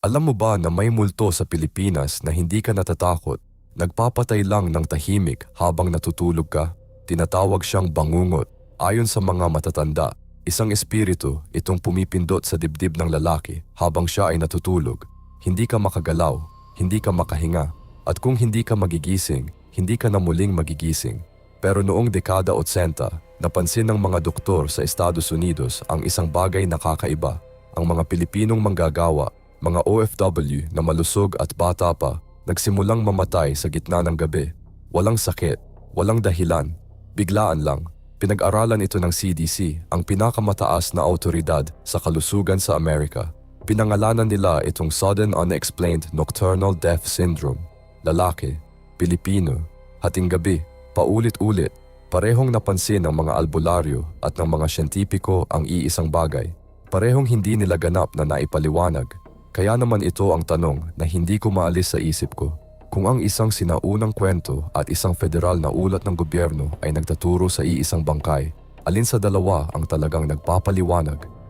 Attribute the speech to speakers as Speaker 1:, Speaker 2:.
Speaker 1: Alam mo ba na may multo sa Pilipinas na hindi ka natatakot, nagpapatay lang ng tahimik habang natutulog ka? Tinatawag siyang bangungot. Ayon sa mga matatanda, isang espiritu itong pumipindot sa dibdib ng lalaki habang siya ay natutulog. Hindi ka makagalaw, hindi ka makahinga, at kung hindi ka magigising, hindi ka na muling magigising. Pero noong dekada 80, napansin ng mga doktor sa Estados Unidos ang isang bagay na kakaiba. Ang mga Pilipinong manggagawa, mga OFW na malusog at bata pa, nagsimulang mamatay sa gitna ng gabi. Walang sakit, walang dahilan, biglaan lang. Pinag-aralan ito ng CDC, ang pinakamataas na awtoridad sa kalusugan sa Amerika. Pinangalanan nila itong Sudden Unexplained Nocturnal Death Syndrome. Lalaki, Pilipino, hating gabi, paulit-ulit, parehong napansin ng mga albularyo at ng mga siyentipiko ang iisang bagay. Parehong hindi nila ganap na naipaliwanag. Kaya naman ito ang tanong na hindi ko maalis sa isip ko. Kung ang isang sinaunang kwento at isang federal na ulat ng gobyerno ay nagtaturo sa iisang bangkay, alin sa dalawa ang talagang nagpapaliwanag?